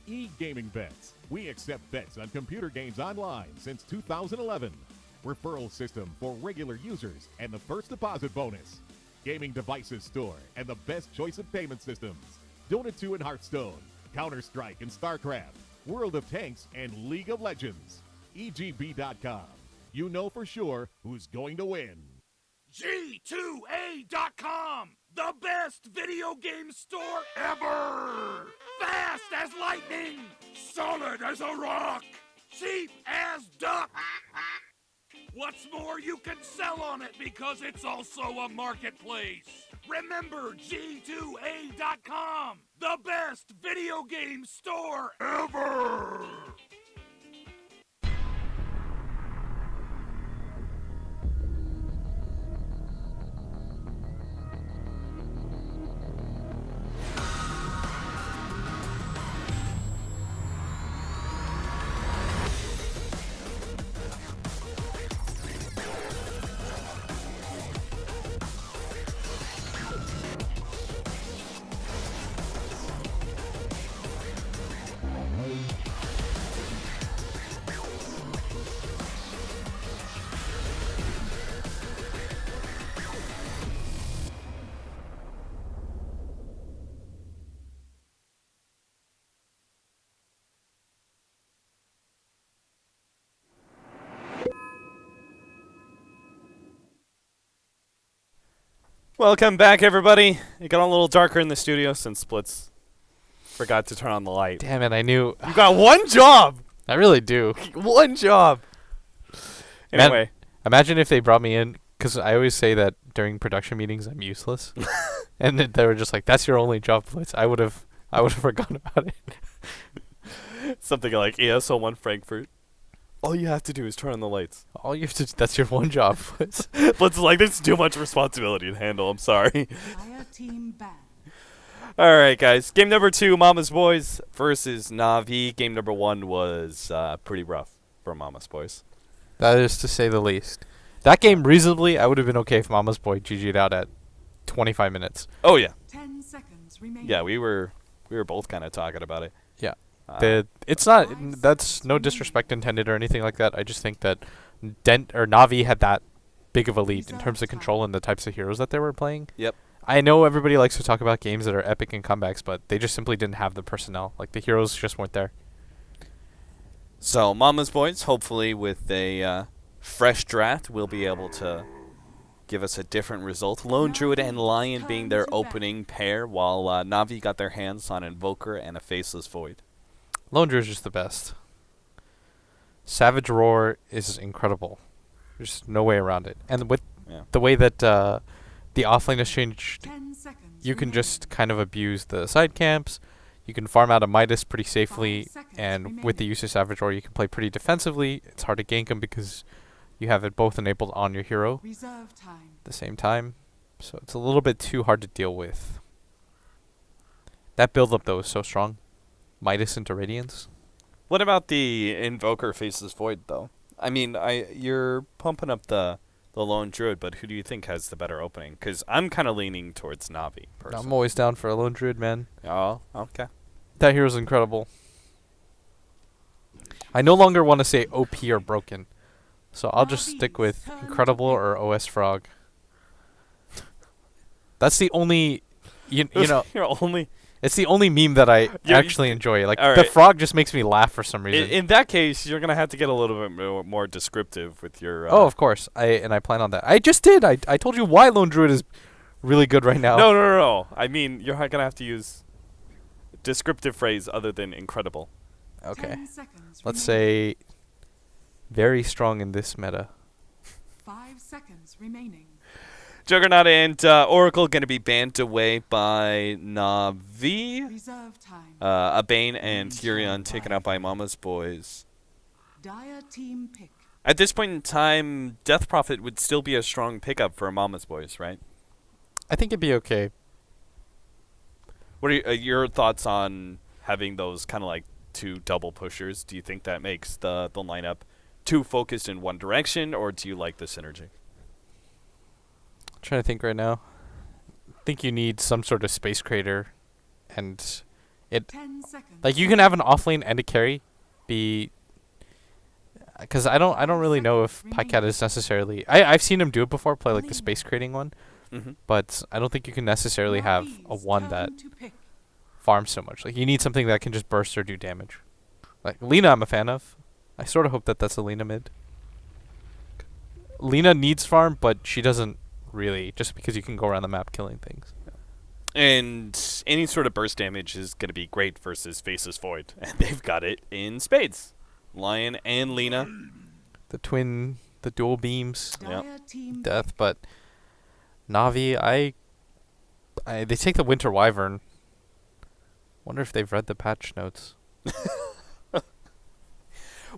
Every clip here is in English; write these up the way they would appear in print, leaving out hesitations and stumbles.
E-gaming bets. We accept bets on computer games online since 2011. Referral system for regular users and the first deposit bonus. Gaming devices store and the best choice of payment systems. Dota 2 and Hearthstone, Counter-Strike and StarCraft, World of Tanks and League of Legends. EGB.com. You know for sure who's going to win. G2A.com, the best video game store ever! Fast as lightning, solid as a rock, cheap as duck. What's more, you can sell on it because it's also a marketplace. Remember G2A.com, the best video game store ever! Welcome back, everybody. It got a little darker in the studio since Splits forgot to turn on the light. Damn it, I knew. You got one job! I really do. One job! Anyway. Imagine if they brought me in, because I always say that during production meetings I'm useless. And they were just like, that's your only job, Blitz. I would have forgotten about it. Something like ESO1 Frankfurt. All you have to do is turn on the lights. All you have to that's your one job, Blitz. Blitz is like, there's too much responsibility to handle. I'm sorry. Alright, guys. Game number 2, Mama's Boys versus Na'Vi. Game number 1 was pretty rough for Mama's Boys. That is to say the least. That game, reasonably, I would have been okay if Mama's Boy GG'd out at 25 minutes. Oh, yeah. 10 seconds remaining. Yeah, we were both kind of talking about it. Yeah. It's not, that's no disrespect intended or anything like that. I just think that Na'Vi had that big of a lead in terms of control and the types of heroes that they were playing. Yep. I know everybody likes to talk about games that are epic in comebacks, but they just simply didn't have the personnel. Like, the heroes just weren't there. So, Mama's Boys, hopefully with a fresh draft, will be able to give us a different result. Lone Druid and Lion being their opening pair, while Na'Vi got their hands on Invoker and a Faceless Void. Lone Druid is just the best. Savage Roar is incredible. There's no way around it. And with the way that the offlane has changed, you can just kind of abuse the side camps. You can farm out a Midas pretty safely, and with the use of Savage Roar, you can play pretty defensively. It's hard to gank him because you have it both enabled on your hero at the same time. So it's a little bit too hard to deal with. That build-up, though, is so strong. Midas into Radiance. What about the Invoker Faceless Void, though? I mean, you're pumping up the Lone Druid, but who do you think has the better opening? Because I'm kind of leaning towards Na'Vi, personally. I'm always down for a Lone Druid, man. Oh, okay. That hero's incredible. I no longer want to say OP or broken, so I'll just stick with incredible or OS Frog. That's the only, you know. It's the only meme that I actually enjoy. Like, the frog just makes me laugh for some reason. In that case, you're going to have to get a little bit more descriptive with your... oh, of course. I plan on that. I just did. I told you why Lone Druid is really good right now. No. I mean, you're going to have to use a descriptive phrase other than incredible. Okay. Let's say very strong in this meta. 5 seconds remaining. Juggernaut and Oracle going to be banned away by Na'Vi. Reserve time. Abane and Furion taken out by Mama's Boys. Dire team pick. At this point in time, Death Prophet would still be a strong pickup for Mama's Boys, right? I think it'd be okay. What are your thoughts on having those kind of like two double pushers? Do you think that makes the lineup too focused in one direction, or do you like the synergy? I'm trying to think right now. I think you need some sort of space crater, and It 10 seconds. like you can have an offlane and a carry be because I don't really know if Pycat is necessarily I've seen him do it before, play like the space creating one, but I don't think you can necessarily have a one that farms so much. Like you need something that can just burst or do damage. Like Lina, I'm a fan of. I sort of hope that that's a Lina mid. Lina needs farm, but she doesn't really, just because you can go around the map killing things. And any sort of burst damage is going to be great versus Faceless Void. And they've got it in spades. Lion and Lina. The dual beams, Dire team death, but Navi, they take the Winter Wyvern. Wonder if they've read the patch notes.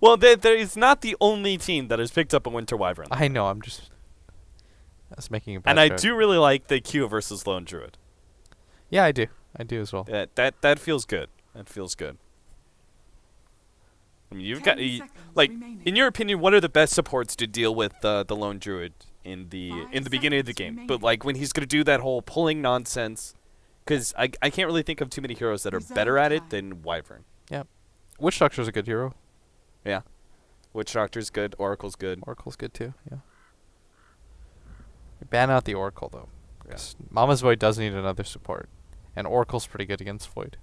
Well, there is not the only team that has picked up a Winter Wyvern. I know, that's making a bad And I joke. do really like the Q versus Lone Druid. Yeah, I do. I do as well. That feels good. That feels good. I mean, you've got 10 seconds like remaining. in your opinion, what are the best supports to deal with the Lone Druid in the 5 beginning of the seconds game? remaining. But like when he's gonna do that whole pulling nonsense, because I can't really think of too many heroes that are Reserve better at it time. than Wyvern. Yeah. Witch Doctor's a good hero. Yeah, Witch Doctor's good. Oracle's good. Oracle's good too, yeah. Ban out the Oracle though. Yes. Mama's Void does need another support. And Oracle's pretty good against Void.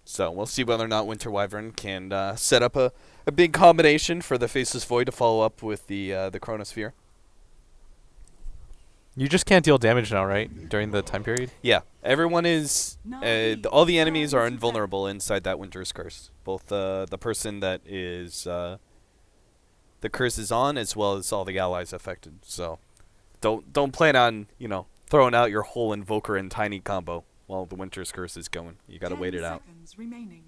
So we'll see whether or not Winter Wyvern can set up a big combination for the Faceless Void to follow up with the Chronosphere. You just can't deal damage now, right? During the time period? Yeah, everyone is. All the enemies are invulnerable inside that Winter's Curse. Both the person that is the curse is on, as well as all the allies affected. So, don't plan on throwing out your whole Invoker and Tiny combo while the Winter's Curse is going. You gotta wait it out. 10 seconds remaining.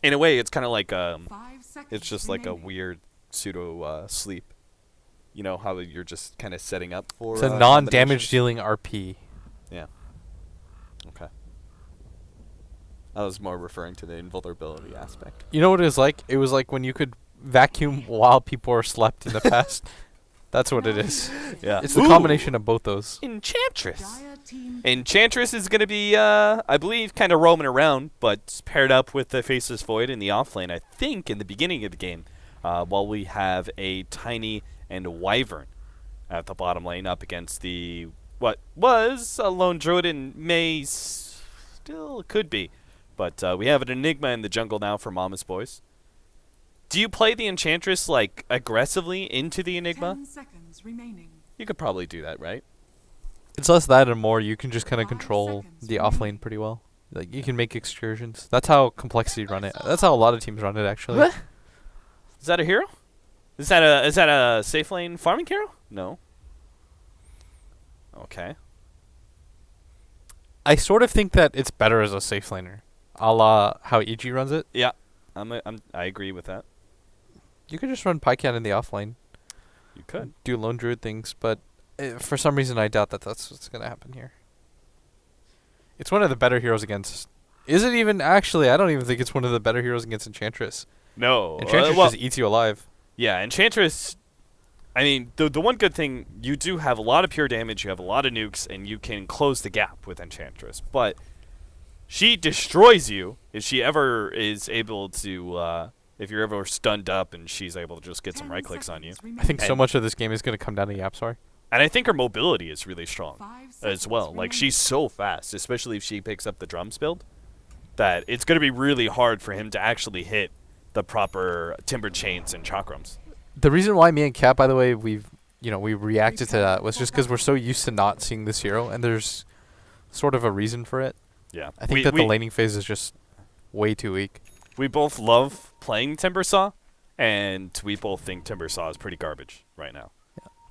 In a way, it's kind of like 5 seconds it's just like a remaining. weird pseudo sleep. You know how you're just kind of setting up for. It's a non-damage dealing RP. Yeah. Okay. I was more referring to the invulnerability aspect. You know what it was like? It was like when you could vacuum while people were slept in the past. That's what it is. Yeah. It's the combination of both those. Enchantress. Dire team Enchantress is going to be, I believe, kind of roaming around, but paired up with the Faceless Void in the offlane, I think, in the beginning of the game, while we have a Tiny and Wyvern at the bottom lane up against the what was a Lone Druid and may still could be. But we have an Enigma in the jungle now for Mama's Boys. Do you play the Enchantress like aggressively into the Enigma? 10 seconds remaining. You could probably do that, right? It's less that and more. You can just kind of 5 control seconds the remaining. offlane pretty well. Like you can make excursions. That's how Complexity run it. That's how a lot of teams run it actually. What? Is that a hero? Is that a safe lane farming hero? No. Okay. I sort of think that it's better as a safe laner, a la how EG runs it. Yeah, I agree with that. You could just run Pycat in the offlane, You could. do Lone Druid things, but for some reason I doubt that that's what's going to happen here. It's one of the better heroes against... Is it even... Actually, I don't even think it's one of the better heroes against Enchantress. No. Enchantress well, just eats you alive. yeah, Enchantress. I mean, the one good thing, you do have a lot of pure damage, you have a lot of nukes, and you can close the gap with Enchantress. But she destroys you if she ever is able to... if you're ever stunned up and she's able to just get some 10 right clicks on you. seconds I think so And- much of this game is going to come down to Yapsar. And I think her mobility is really strong 5 as seconds well. Like, remaining. she's so fast, especially if she picks up the drums build, that it's going to be really hard for him to actually hit the proper timber chains and chakrams. The reason why me and Kat, by the way, we reacted to that was just because we're so used to not seeing this hero, and there's sort of a reason for it. Yeah. I think that the laning phase is just way too weak. We both love playing Timbersaw, and we both think Timbersaw is pretty garbage right now.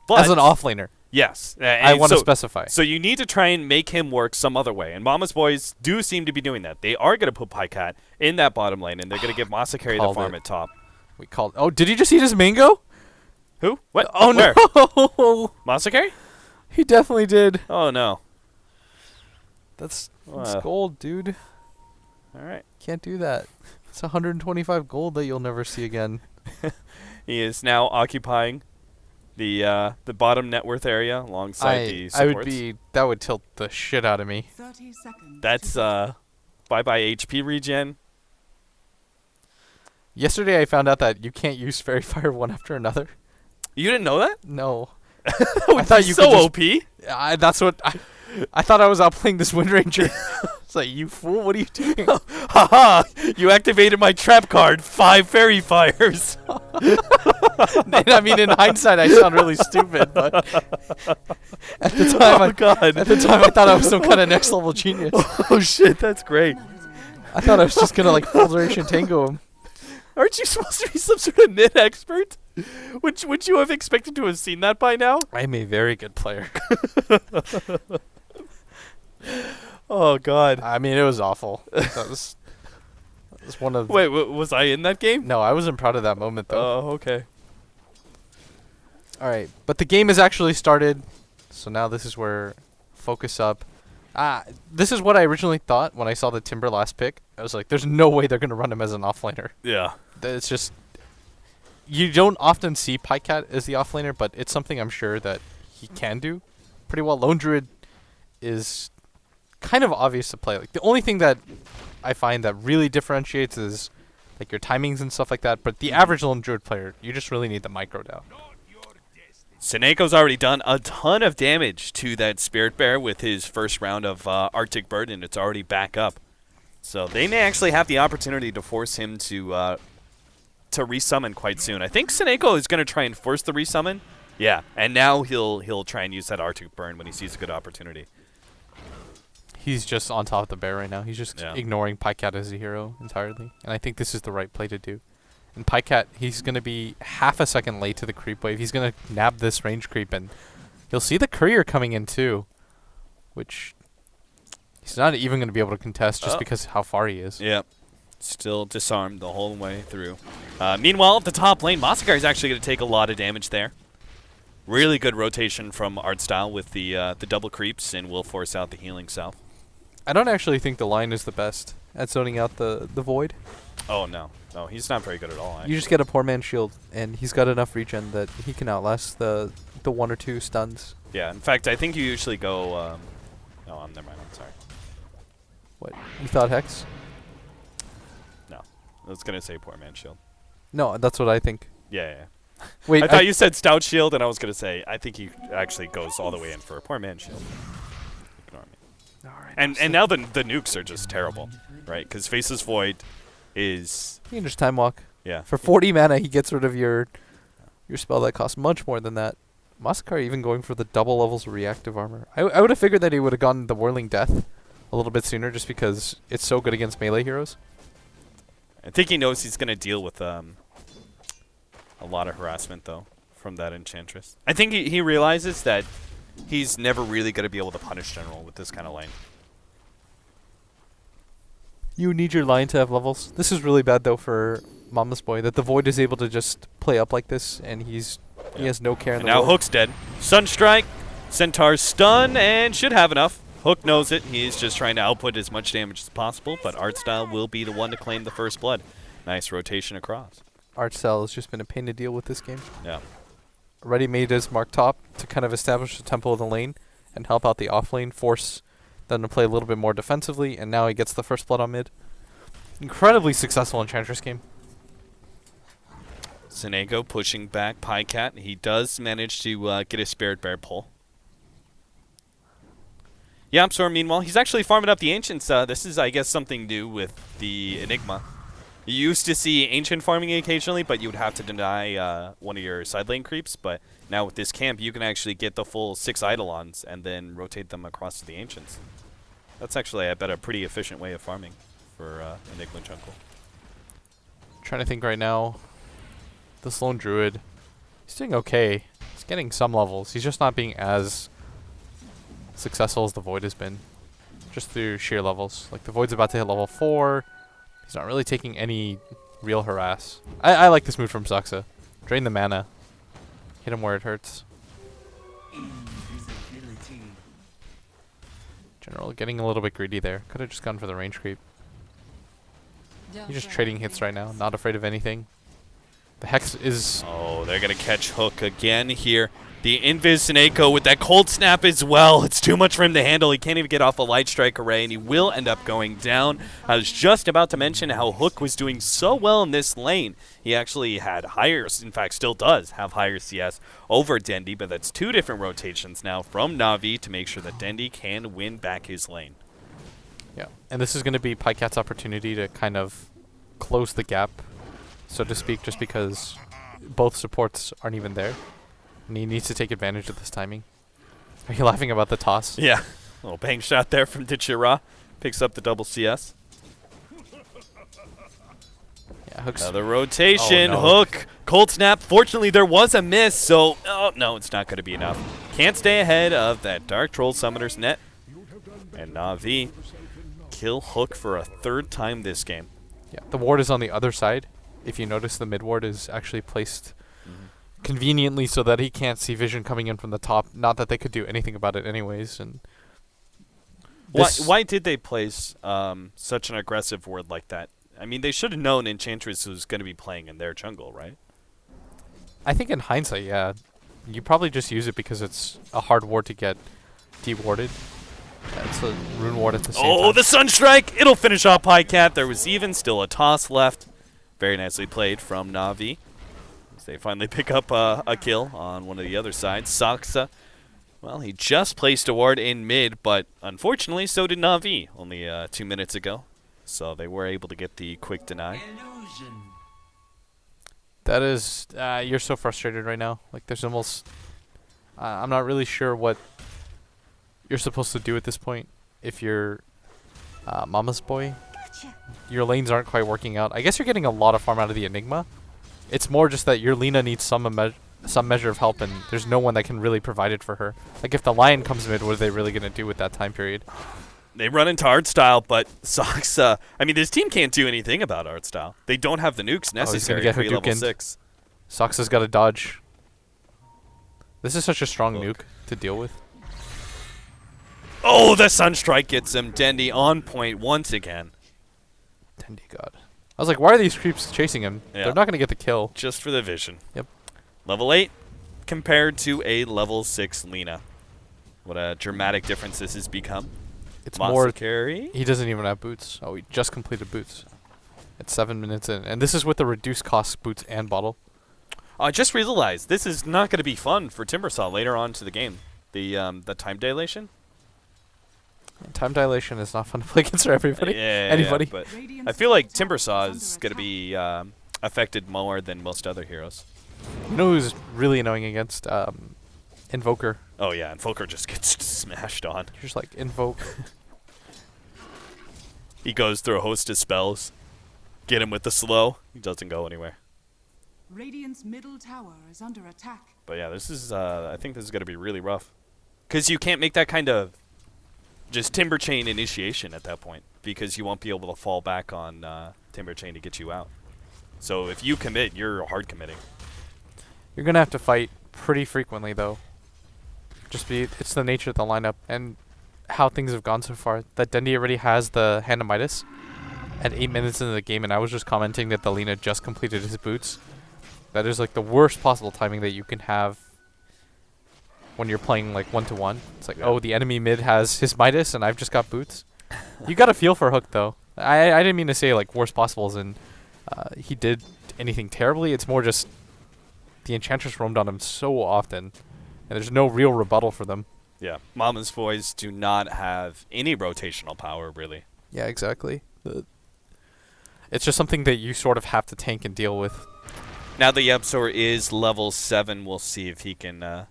But As an offlaner, yes. I want to specify. So you need to try and make him work some other way. And Mama's Boys do seem to be doing that. They are going to put Pycat in that bottom lane, and they're going to give Masakari the Called farm it. at top. We called... Oh, did he just eat his mango? Who? What? Oh, Where? no! Masakari? He definitely did. Oh, no. That's Wow. gold, dude. All right. Can't do that. It's 125 gold that you'll never see again. He is now occupying the bottom net worth area alongside the supports. That would tilt the shit out of me. 30 seconds. That's bye-bye HP regen. Yesterday I found out that you can't use Fairy Fire one after another. You didn't know that? No. I thought you could so just- OP. That's what I thought I was out playing this Wind Ranger. It's like, you fool, what are you doing? Haha! You activated my trap card. 5 fairy fires. I mean, in hindsight, I sound really stupid, but at the time, I thought I was some kind of next level genius. Oh shit, that's great. I thought I was just gonna like full duration tango him. Aren't you supposed to be some sort of knit expert? Would you have expected to have seen that by now? I'm a very good player. Oh god. I mean, it was awful. That was one of. Wait, was I in that game? No, I wasn't proud of that moment though. Oh, okay. All right, but the game has actually started, so now this is where focus up. This is what I originally thought when I saw the Timber last pick. I was like, there's no way they're going to run him as an offlaner. Yeah. It's just, you don't often see Pycat as the offlaner, but it's something I'm sure that he can do pretty well. Lone Druid is kind of obvious to play. Like, the only thing that I find that really differentiates is like your timings and stuff like that, but the average Lone Druid player, you just really need the micro down. Seneco's already done a ton of damage to that Spirit Bear with his first round of Arctic Bird, and it's already back up. So they may actually have the opportunity to force him to resummon quite soon. I think Seneco is going to try and force the resummon. Yeah, and now he'll try and use that Arctic Burn when he sees a good opportunity. He's just on top of the bear right now. He's just ignoring Pycat as a hero entirely, and I think this is the right play to do. And Pycat, he's going to be half a second late to the creep wave. He's going to nab this range creep, and you'll see the courier coming in too, which he's not even going to be able to contest just because how far he is. Yep. Still disarmed the whole way through. Meanwhile, at the top lane, Massacre is actually going to take a lot of damage there. Really good rotation from Artstyle with the double creeps, and will force out the healing south. I don't actually think the line is the best at zoning out the void. Oh, no. No, he's not very good at all, actually. You just get a poor man's shield, and he's got enough regen that he can outlast the 1 or 2 stuns. Yeah, in fact, I think you usually go... no, never mind, I'm sorry. What? You thought Hex? No. I was going to say poor man's shield. No, that's what I think. Yeah. Wait, I thought you said stout shield, and I was going to say, I think he actually goes all the way in for a poor man's shield. Ignore me. All right, and now the nukes are just terrible, right? Because Faceless Void is... You can just time walk. Yeah. For 40 mana, he gets rid of your spell that costs much more than that. Massacre even going for the double levels of reactive armor. I would have figured that he would have gone the Whirling Death a little bit sooner just because it's so good against melee heroes. I think he knows he's going to deal with a lot of harassment, though, from that Enchantress. I think he realizes that he's never really going to be able to punish General with this kind of lane. You need your line to have levels. This is really bad, though, for Mama's Boy, that the Void is able to just play up like this, and he has no care in the world. Now Hook's dead. Sunstrike, Centaur's stun, and should have enough. Hook knows it. He's just trying to output as much damage as possible, but Artstyle will be the one to claim the first blood. Nice rotation across. Artstyle has just been a pain to deal with this game. Yeah. Already made his Mark Top to kind of establish the tempo of the lane and help out the off lane, force them to play a little bit more defensively, and now he gets the first blood on mid. Incredibly successful Enchantress game. Senego pushing back Pycat. He does manage to get a Spirit Bear pull. Yamsor, meanwhile, he's actually farming up the Ancients. This is, I guess, something new with the Enigma. You used to see Ancient farming occasionally, but you would have to deny one of your side lane creeps. But now with this camp, you can actually get the full 6 Eidolons and then rotate them across to the Ancients. That's actually, I bet, a pretty efficient way of farming for Enigma Jungle. Trying to think right now. This Lone Druid, he's doing okay. He's getting some levels. He's just not being as successful as the Void has been. Just through sheer levels. Like, the Void's about to hit level 4. He's not really taking any real harass. I like this move from Zuxa. Drain the mana. Hit him where it hurts. General getting a little bit greedy there. Could have just gone for the range creep. He's just trading hits right now. Not afraid of anything. The Hex is... Oh, they're going to catch Hook again here. The Invis Sineko with that cold snap as well. It's too much for him to handle. He can't even get off a light strike array, and he will end up going down. I was just about to mention how Hook was doing so well in this lane. He actually had higher, in fact, still does have higher CS over Dendi, but that's 2 different rotations now from Na'Vi to make sure that Dendi can win back his lane. Yeah, and this is going to be Pykat's opportunity to kind of close the gap, so to speak, just because both supports aren't even there. And he needs to take advantage of this timing. Are you laughing about the toss? Yeah. A little bang shot there from Dichira. Picks up the double CS. Yeah, Hook's... Another rotation. Oh, no. Hook. Cold snap. Fortunately, there was a miss, so... Oh, no, it's not going to be enough. Can't stay ahead of that Dark Troll Summoner's net. And Na'Vi kill Hook for a 3rd time this game. Yeah, the ward is on the other side. If you notice, the mid ward is actually placed conveniently so that he can't see vision coming in from the top. Not that they could do anything about it anyways. And why did they place such an aggressive ward like that? I mean, they should have known Enchantress was going to be playing in their jungle, right? I think in hindsight, yeah. You probably just use it because it's a hard ward to get de-warded. It's a rune ward at the same time. Oh, the Sunstrike! It'll finish off Pycat. There was even still a toss left. Very nicely played from Na'Vi. They finally pick up a kill on one of the other sides. Saksa, well, he just placed a ward in mid, but unfortunately so did Na'Vi only 2 minutes ago. So they were able to get the quick deny. That is, you're so frustrated right now. Like, there's almost, I'm not really sure what you're supposed to do at this point. If you're Mama's boy, your lanes aren't quite working out. I guess you're getting a lot of farm out of the Enigma. It's more just that your Lina needs some measure of help, and there's no one that can really provide it for her. Like, if the Lion comes mid, what are they really going to do with that time period? They run into art style, but Saksa, I mean, this team can't do anything about art style. They don't have the nukes necessary to be level 6. Saksa's got to dodge. This is such a strong nuke to deal with. Oh, the Sunstrike gets him. Dendi on point once again. Dendi, God. I was like, why are these creeps chasing him? Yeah. They're not going to get the kill. Just for the vision. Yep. Level 8 compared to a level 6 Lina. What a dramatic difference this has become. It's more... Carry. He doesn't even have boots. Oh, he just completed boots. It's 7 minutes in. And this is with the reduced cost boots and bottle. I just realized this is not going to be fun for Timbersaw later on to the game. The time dilation. Time dilation is not fun to play against everybody. Anybody. Yeah, but I feel like Timbersaw is going to be affected more than most other heroes. You know who's really annoying against Invoker? Oh yeah, Invoker just gets smashed on. You're just like, Invoke. He goes through a host of spells. Get him with the slow. He doesn't go anywhere. Radiant's middle tower is under attack. But yeah, this is I think this is going to be really rough. Because you can't make that kind of just Timber Chain initiation at that point, because you won't be able to fall back on Timber Chain to get you out. So if you commit, you're hard committing. You're going to have to fight pretty frequently, though. It's the nature of the lineup and how things have gone so far. That Dendi already has the Hand of Midas at 8 minutes into the game, and I was just commenting that the Lina just completed his boots. That is like the worst possible timing that you can have when you're playing like 1-to-1. It's like, oh, the enemy mid has his Midas and I've just got boots. You got to feel for Hook, though. I didn't mean to say like worst possible as in he did anything terribly. It's more just the Enchantress roamed on him so often, and there's no real rebuttal for them. Yeah, Mama's boys do not have any rotational power, really. Yeah, exactly. It's just something that you sort of have to tank and deal with. Now the Yepsor is level 7. We'll see if he can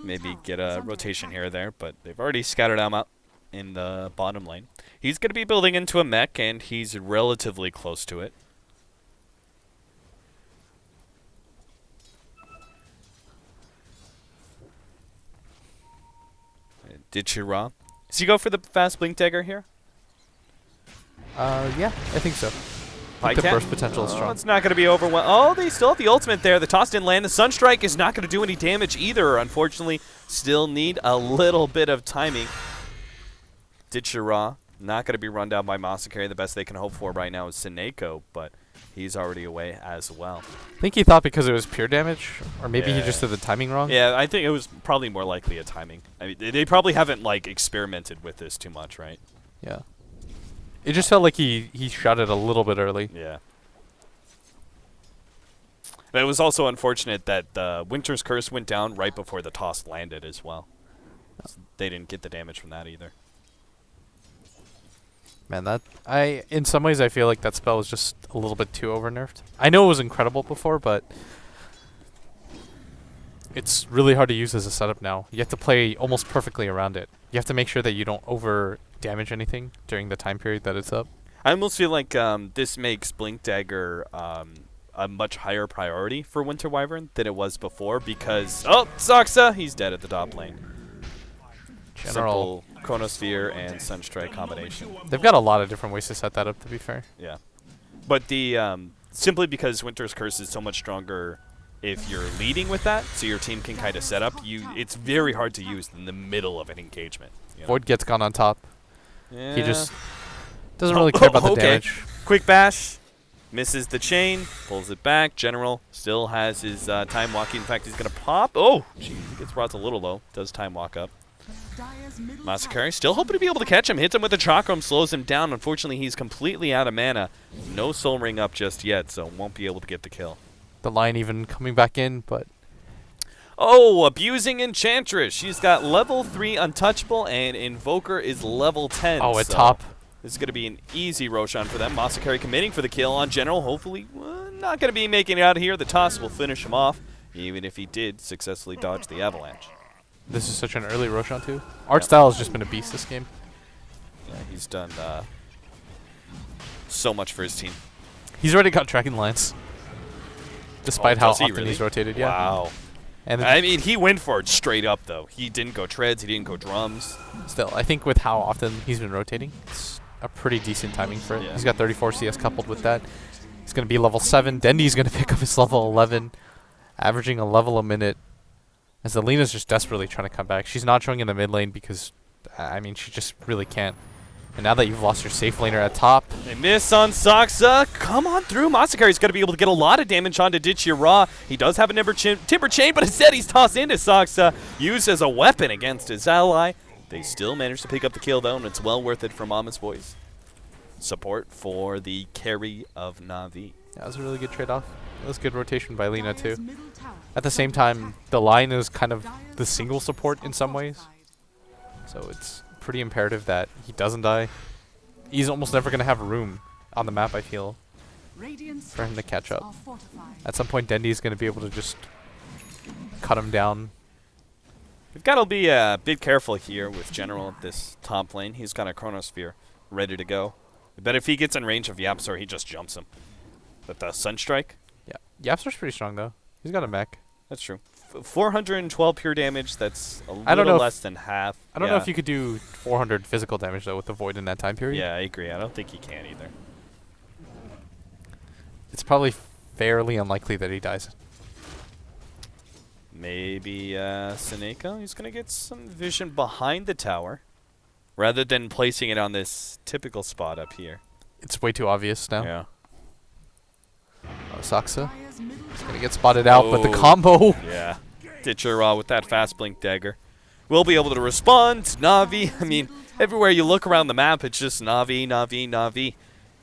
maybe get a rotation here or there, but they've already scattered him out in the bottom lane. He's going to be building into a mech, and he's relatively close to it. Did Shira? Does he go for the fast blink dagger here? Yeah, I think so. The burst potential is strong. It's not going to be over. Oh, they still have the ultimate there. The toss didn't land. The Sunstrike is not going to do any damage either, unfortunately. Still need a little bit of timing. Did Shira? Not going to be run down by Masakari. The best they can hope for right now is Sineko, but He's already away as well. I think he thought because it was pure damage, or maybe he just did the timing wrong. Yeah, I think it was probably more likely a timing. I mean, they probably haven't like experimented with this too much, right? Yeah. It just felt like he shot it a little bit early. Yeah. But it was also unfortunate that the Winter's Curse went down right before the toss landed as well. So they didn't get the damage from that either. Man, in some ways I feel like that spell was just a little bit too over-nerfed. I know it was incredible before, but it's really hard to use as a setup now. You have to play almost perfectly around it. You have to make sure that you don't over-damage anything during the time period that it's up. I almost feel like this makes Blink Dagger a much higher priority for Winter Wyvern than it was before because... Oh, Soxa! He's dead at the top lane. General. Simple Chronosphere and Sunstrike combination. They've got a lot of different ways to set that up, to be fair. Yeah. But the simply because Winter's Curse is so much stronger if you're leading with that, so your team can kind of set up, it's very hard to use in the middle of an engagement. You know? Void gets gone on top. Yeah. He just doesn't really care about the damage. Quick bash. Misses the chain. Pulls it back. General still has his time walking. In fact, he's going to pop. Oh, geez, he gets brought a little low. Does time walk up. Masakari still hoping to be able to catch him. Hits him with the Chakram, slows him down. Unfortunately, he's completely out of mana. No Soul Ring up just yet, so won't be able to get the kill. The line even coming back in, but... Oh, abusing Enchantress. She's got level 3 Untouchable, and Invoker is level 10. Oh, at so top. This is going to be an easy Roshan for them. Masakari committing for the kill on General. Hopefully not going to be making it out of here. The toss will finish him off, even if he did successfully dodge the Avalanche. This is such an early Roshan too. Art style has just been a beast this game. Yeah, he's done so much for his team. He's already got tracking lines. Despite how often really? He's rotated, yeah. Wow. And I mean, he went for it straight up, though. He didn't go treads. He didn't go drums. Still, I think with how often he's been rotating, it's a pretty decent timing for it. Yeah. He's got 34 CS coupled with that. He's going to be level 7. Dendy's going to pick up his level 11, averaging a level a minute. As Alina's just desperately trying to come back. She's not showing in the mid lane because, I mean, she just really can't. And now that you've lost your safe laner at top. They miss on Soxa. Come on through. Masakari's going to be able to get a lot of damage onto Ditchira. He does have a Timber Chain, but instead he's tossed into Soxa, used as a weapon against his ally. They still manage to pick up the kill, though, and it's well worth it for Mama's Boys. Support for the carry of Na'Vi. That was a really good trade-off. That was good rotation by Lina, too. At the same time, the line is kind of the single support in some ways. So it's pretty imperative that he doesn't die. He's almost never going to have room on the map, I feel, for him to catch up. At some point, Dendy is going to be able to just cut him down. We've got to be a bit careful here with General at this top lane. He's got a Chronosphere ready to go. I bet if he gets in range of Yapsor, he just jumps him. But the Sunstrike? Yeah, Yapsor's pretty strong, though. He's got a mech. That's true. 412 pure damage, that's a little less than half. I don't know if you could do 400 physical damage, though, with the Void in that time period. Yeah, I agree. I don't think he can either. It's probably fairly unlikely that he dies. Maybe Seneko, he's going to get some vision behind the tower, rather than placing it on this typical spot up here. It's way too obvious now. Yeah. Soxa. He's going to get spotted out, but the combo. Yeah. Ditchira with that fast blink dagger. Will be able to respond. Na'Vi. I mean, everywhere you look around the map, it's just Na'Vi, Na'Vi, Na'Vi.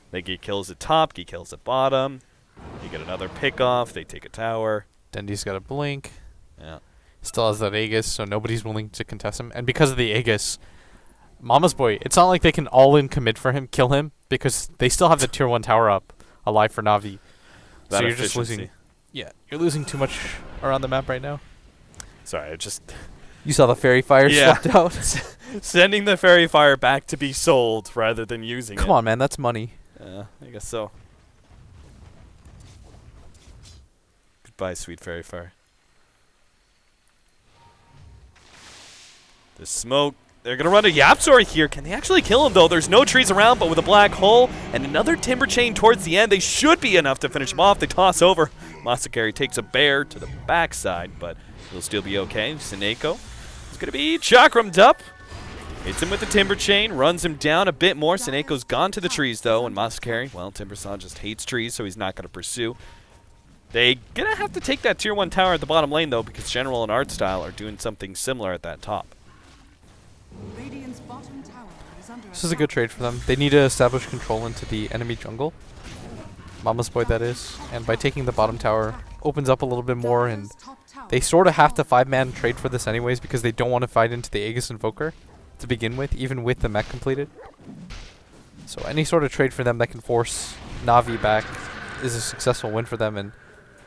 They get kills at top, get kills at bottom. You get another pick off. They take a tower. Dendy's got a blink. Yeah. Still has that Aegis, so nobody's willing to contest him. And because of the Aegis, Mama's Boy, it's not like they can all-in commit for him, kill him, because they still have the tier 1 tower up alive for Na'Vi. So you're just losing. Yeah, you're losing too much around the map right now. Sorry, I just... You saw the Fairy Fire swept out. Sending the Fairy Fire back to be sold rather than using it. Come on, man, that's money. I guess so. Goodbye, sweet Fairy Fire. The smoke. They're going to run a Yapsor here. Can they actually kill him, though? There's no trees around, but with a black hole and another Timber Chain towards the end, they should be enough to finish him off. They toss over. Masakari takes a bear to the backside, but he'll still be okay. Seneko is going to be chakrammed up. Hits him with the Timber Chain, runs him down a bit more. Seneco's gone to the trees, though, and Masakari, well, Timbersaw just hates trees, so he's not going to pursue. They gonna have to take that Tier 1 tower at the bottom lane, though, because General and Artstyle are doing something similar at that top. This is a good trade for them. They need to establish control into the enemy jungle. Mama's Boy, that is. And by taking the bottom tower, opens up a little bit more, and they sort of have to 5-man trade for this anyways, because they don't want to fight into the Aegis Invoker to begin with, even with the mech completed. So any sort of trade for them that can force Na'Vi back is a successful win for them, and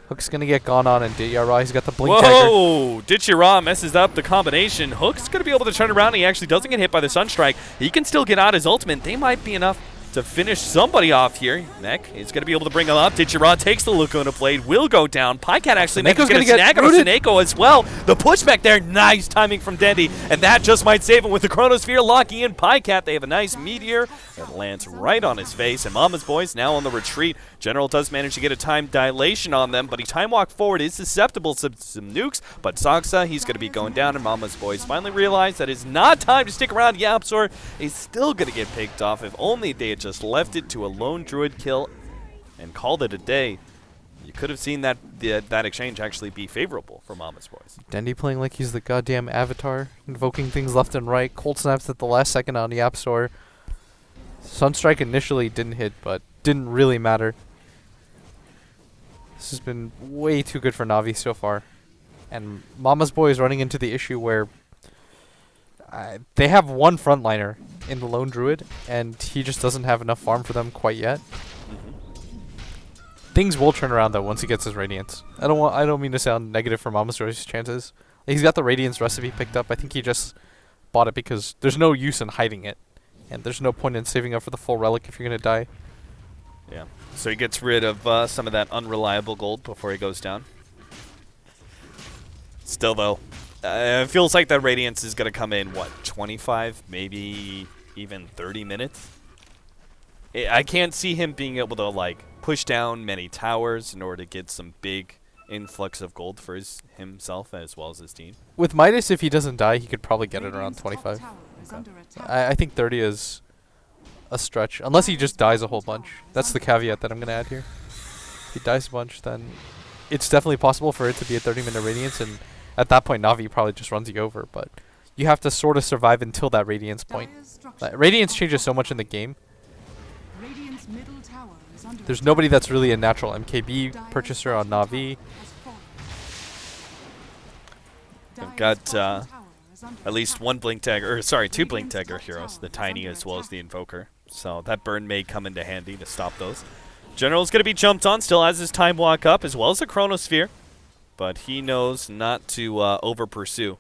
Hook's gonna get gone on, and Dityara, he's got the blink dagger. Whoa! Dityara messes up the combination. Hook's gonna be able to turn around, and he actually doesn't get hit by the Sunstrike. He can still get out his ultimate. They might be enough to finish somebody off here. Neck is going to be able to bring him up. Dityara takes the Lacuna Blade, will go down. Pycat actually going to snag on Seneko as well. The pushback there, nice timing from Dendy, and that just might save him with the Chronosphere locking in Pycat. They have a nice meteor that lands right on his face, and Mama's Boys now on the retreat. General does manage to get a time dilation on them, but he time walk forward is susceptible to some nukes, but Saksa, he's going to be going down, and Mama's Boys finally realize that it's not time to stick around. Yapzor is still going to get picked off. If only they had just left it to a lone druid kill and called it a day. You could have seen that that exchange actually be favorable for Mama's Boys. Dendy playing like he's the goddamn Avatar, invoking things left and right. Cold snaps at the last second on Yapzor. Sunstrike initially didn't hit, but didn't really matter. This has been way too good for Na'Vi so far. And Mama's Boy is running into the issue where they have one frontliner in the lone druid, and he just doesn't have enough farm for them quite yet. Things will turn around though once he gets his Radiance. I don't mean to sound negative for Mama's Boy's chances. He's got the Radiance recipe picked up. I think he just bought it because there's no use in hiding it, and there's no point in saving up for the full relic if you're gonna die. Yeah. So he gets rid of some of that unreliable gold before he goes down. Still though, it feels like that Radiance is gonna come in what, 25, maybe even 30 minutes. I can't see him being able to like push down many towers in order to get some big influx of gold for himself as well as his team. With Midas, if he doesn't die, he could probably get it around 25. Okay. I think 30 is a stretch, unless he just dies a whole bunch. That's the caveat that I'm going to add here. If he dies a bunch, then it's definitely possible for it to be a 30-minute Radiance, and at that point, Na'Vi probably just runs you over, but you have to sort of survive until that Radiance point. Radiance changes so much in the game. There's nobody that's really a natural MKB purchaser on Na'Vi. They've got at least one Blink Dagger, or sorry, two Blink Dagger heroes, the Tiny as well as the Invoker. So that burn may come into handy to stop those. General's going to be jumped on, still has his time walk up as well as a Chronosphere, but he knows not to over pursue.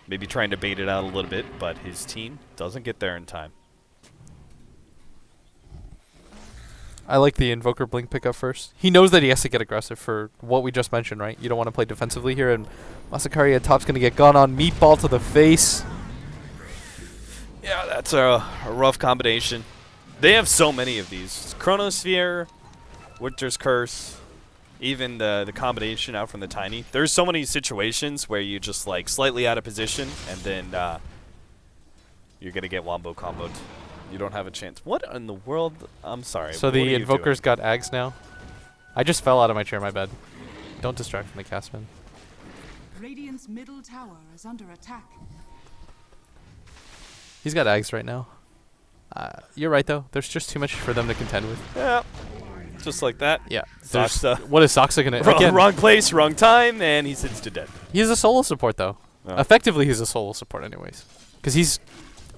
Maybe trying to bait it out a little bit, but his team doesn't get there in time. I like the Invoker Blink pickup first. He knows that he has to get aggressive for what we just mentioned, right? You don't want to play defensively here, and Masakari at top's going to get gone on. Meatball to the face. Yeah, that's a rough combination. They have so many of these. Chronosphere, Winter's Curse, even the combination out from the Tiny. There's so many situations where you just like slightly out of position, and then you're going to get wombo comboed. You don't have a chance. What in the world? I'm sorry. So the Invoker's got Ags now? I just fell out of my chair, my bad. Don't distract from the castman. Radiant's middle tower is under attack. He's got Ags right now. You're right, though. There's just too much for them to contend with. Yeah. Just like that. Yeah. What is Saksa going to... Wrong place, wrong time, and he sits to death. He's a solo support, though. Oh. Effectively, he's a solo support anyways. Because he's...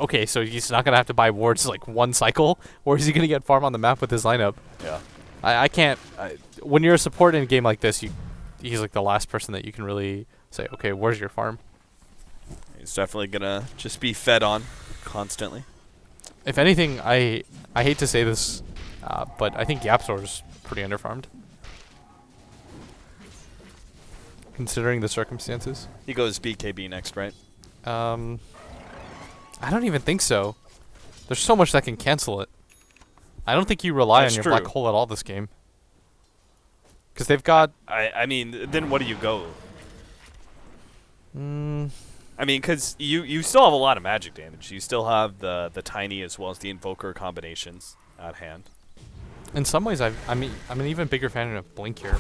Okay, so he's not going to have to buy wards like one cycle, or is he going to get farm on the map with his lineup? Yeah. I can't... when you're a support in a game like this, he's like the last person that you can really say, okay, where's your farm? He's definitely going to just be fed on constantly. If anything, I hate to say this, but I think Yapzor's pretty underfarmed. Considering the circumstances. He goes BKB next, right? I don't even think so. There's so much that can cancel it. I don't think you rely on your black hole at all this game. Because they've got... I mean, then what do you go? I mean, because you still have a lot of magic damage. You still have the tiny as well as the invoker combinations at hand. In some ways, I'm an even bigger fan of Blink here,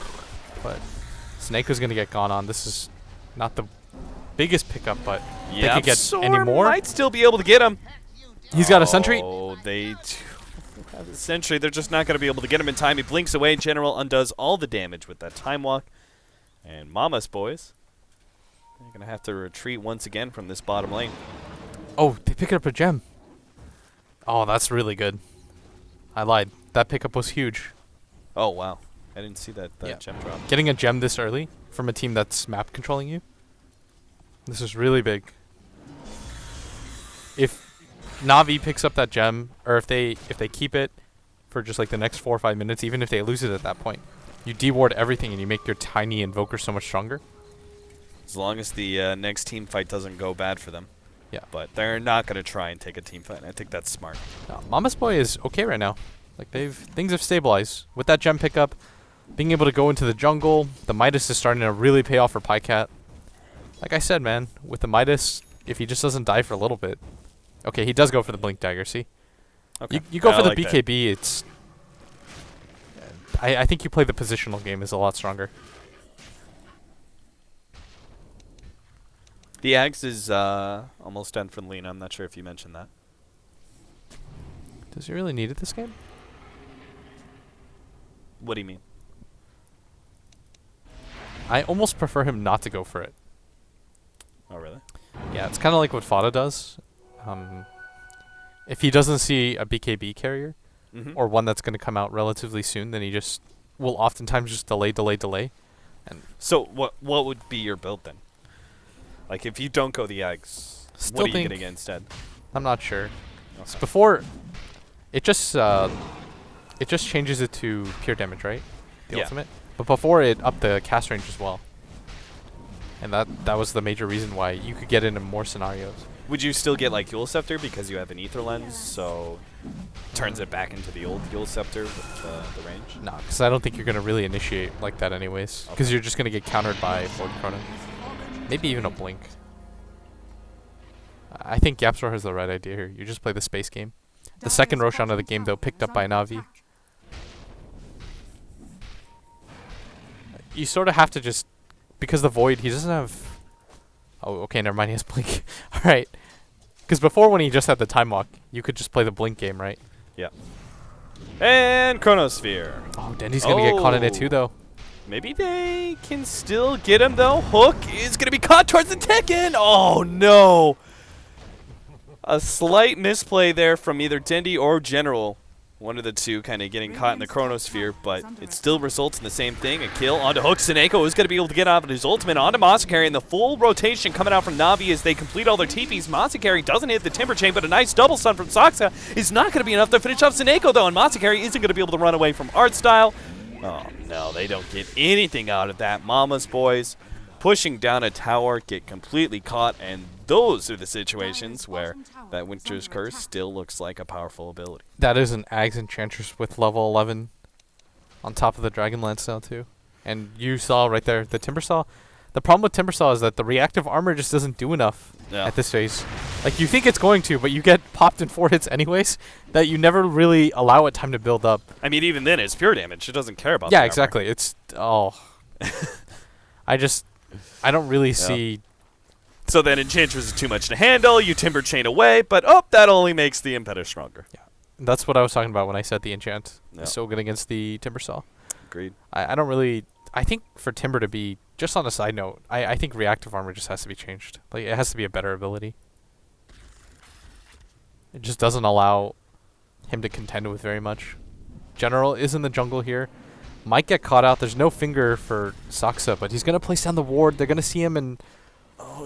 but Snake's gonna get gone on. This is not the biggest pickup, but they could get any more. Might still be able to get him. He's got a sentry. Oh, they have a sentry. They're just not going to be able to get him in time. He blinks away. General undoes all the damage with that time walk. And Mama's boys, they're going to have to retreat once again from this bottom lane. Oh, they pick up a gem. Oh, that's really good. I lied. That pickup was huge. Oh, wow. I didn't see that gem drop. Getting a gem this early from a team that's map controlling you, this is really big. If Na'Vi picks up that gem, or if they keep it for just like the next 4 or 5 minutes, even if they lose it at that point, you deward everything and you make your tiny invoker so much stronger. As long as the next team fight doesn't go bad for them. Yeah. But they're not going to try and take a team fight. I think that's smart. No, Mama's Boy is okay right now. Like things have stabilized with that gem pickup, being able to go into the jungle. The Midas is starting to really pay off for Pycat. Like I said, man, with the Midas, if he just doesn't die for a little bit. Okay, he does go for the Blink Dagger, see? Okay. You go for the like BKB, it's... I think you play the positional game is a lot stronger. The Axe is almost done for Lena. I'm not sure if you mentioned that. Does he really need it this game? What do you mean? I almost prefer him not to go for it. Oh, really? Yeah, it's kind of like what Fada does. If he doesn't see a BKB carrier, or one that's going to come out relatively soon, then he just will oftentimes just delay. And so what would be your build then? Like if you don't go the eggs, what are you going to get instead? I'm not sure. Okay. So before, it just changes it to pure damage, right? The ultimate. But before it upped the cast range as well. And that was the major reason why you could get into more scenarios. Would you still get like Yule Scepter because you have an Ether Lens, so turns it back into the old Yule Scepter with the range? No, because I don't think you're going to really initiate like that anyways. Because you're just going to get countered by Void Chrono. Maybe even a Blink. I think Yapsor has the right idea here. You just play the space game. The second Roshan of the game, though, picked up by Na'Vi. You sort of have to just... Because the Void, he doesn't have... Oh, okay, never mind, he has Blink. Alright. Because before, when he just had the Time Walk, you could just play the Blink game, right? Yeah. And Chronosphere. Oh, Dendy's going to get caught in it too, though. Maybe they can still get him, though. Hook is going to be caught towards the Tekken. Oh, no. A slight misplay there from either Dendy or General. One of the two kind of getting caught in the Chronosphere, but it still results in the same thing. A kill onto Hook. Seneko is going to be able to get out of his ultimate onto Masakari, and the full rotation coming out from Na'Vi as they complete all their TPs. Masakari doesn't hit the Timber Chain, but a nice double stun from Saksa is not going to be enough to finish off Seneko, though, and Masakari isn't going to be able to run away from Artstyle. Oh, no, they don't get anything out of that. Mama's boys pushing down a tower, get completely caught, and those are the situations where that Winter's Curse still looks like a powerful ability. That is an Ags Enchantress with level 11 on top of the Dragonlance now, too. And you saw right there the Timbersaw. The problem with Timbersaw is that the reactive armor just doesn't do enough at this phase. Like, you think it's going to, but you get popped in 4 hits anyways, that you never really allow it time to build up. I mean, even then, it's pure damage. It doesn't care about Yeah, the exactly. armor. It's... Oh. I don't really see... So then Enchantress is too much to handle, you Timber Chain away, but that only makes the Impetus stronger. Yeah, that's what I was talking about when I said the Enchant is so good against the Timbersaw. Agreed. I don't really... I think for Timber to be... Just on a side note, I think reactive armor just has to be changed. Like, it has to be a better ability. It just doesn't allow him to contend with very much. General is in the jungle here. Might get caught out. There's no finger for Saksa, but he's going to place down the ward. They're going to see him and...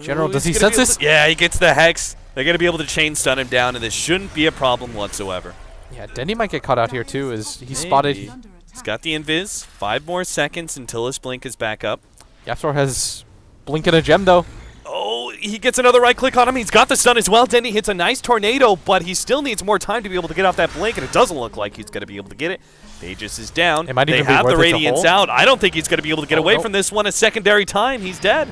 General, does he sense this? Yeah, he gets the Hex. They're going to be able to chain stun him down, and this shouldn't be a problem whatsoever. Yeah, Dendy might get caught out here too, as he's spotted. He's got the Invis. 5 more seconds until his Blink is back up. Yapsor has Blink and a gem, though. Oh, he gets another right click on him. He's got the stun as well. Dendy hits a nice tornado, but he still needs more time to be able to get off that Blink, and it doesn't look like he's going to be able to get it. Aegis is down. It might even they have be the worth it to Radiance hold. out. I don't think he's going to be able to get away from this one a secondary time. He's dead.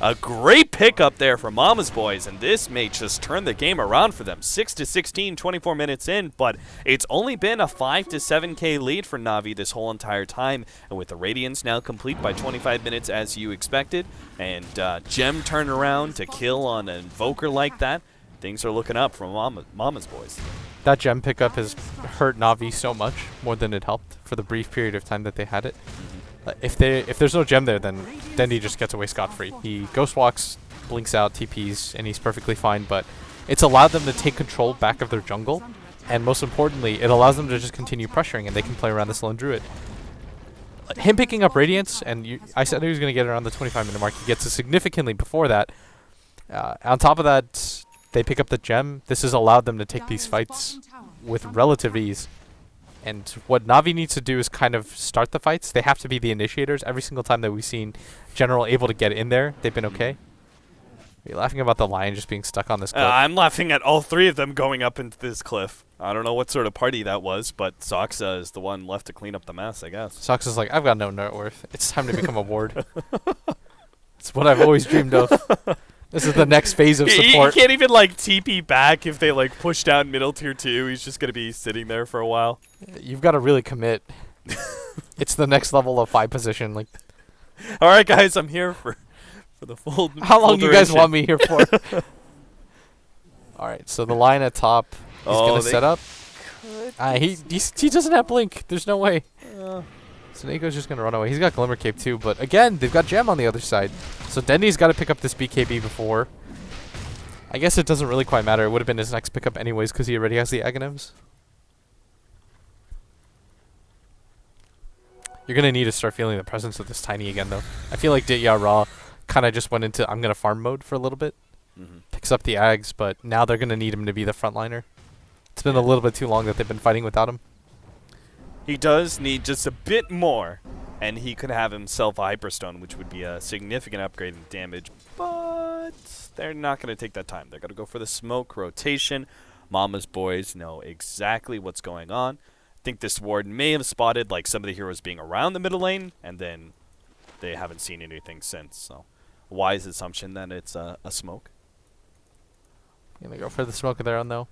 A great pickup there for Mama's Boys, and this may just turn the game around for them. 6-16, 24 minutes in, but it's only been a 5 to 7K lead for Na'Vi this whole entire time, and with the Radiance now complete by 25 minutes as you expected, and Gem turn around to kill on an Invoker like that, things are looking up for Mama's Boys. That Gem pickup has hurt Na'Vi so much, more than it helped, for the brief period of time that they had it. If there's no Gem there, then Dendi just gets away scot-free. He ghost walks, blinks out, TPs, and he's perfectly fine, but it's allowed them to take control back of their jungle, and most importantly, it allows them to just continue pressuring, and they can play around this lone Druid. Him picking up Radiance, and I said he was going to get around the 25-minute mark. He gets it significantly before that. On top of that, they pick up the Gem. This has allowed them to take these fights with relative ease. And what Na'Vi needs to do is kind of start the fights. They have to be the initiators. Every single time that we've seen General able to get in there, they've been okay. Are you laughing about the lion just being stuck on this cliff? I'm laughing at all three of them going up into this cliff. I don't know what sort of party that was, but Soxa is the one left to clean up the mess, I guess. Soxa's like, I've got no net worth. It's time to become a ward. It's what I've always dreamed of. This is the next phase of support. He can't even, like, TP back if they, like, push down middle tier 2. He's just going to be sitting there for a while. You've got to really commit. It's the next level of 5 position. Like, all right, guys, I'm here for the full how long do you guys duration. want me here for? All right, so the line at top, he's going to set up. He doesn't have Blink. There's no way. So Nako's just going to run away. He's got Glimmer Cape too, but again, they've got Gem on the other side. So Dendi's got to pick up this BKB before. I guess it doesn't really quite matter. It would have been his next pickup anyways because he already has the Aghanims. You're going to need to start feeling the presence of this Tiny again, though. I feel like Ditya Ra kind of just went into I'm going to farm mode for a little bit. Picks up the Ags, but now they're going to need him to be the frontliner. It's been a little bit too long that they've been fighting without him. He does need just a bit more, and he could have himself a Hyperstone, which would be a significant upgrade in damage, but they're not going to take that time. They're going to go for the smoke rotation. Mama's Boys know exactly what's going on. I think this ward may have spotted like some of the heroes being around the middle lane, and then they haven't seen anything since. So, wise assumption that it's a smoke. Gonna go for the smoke of their own, though.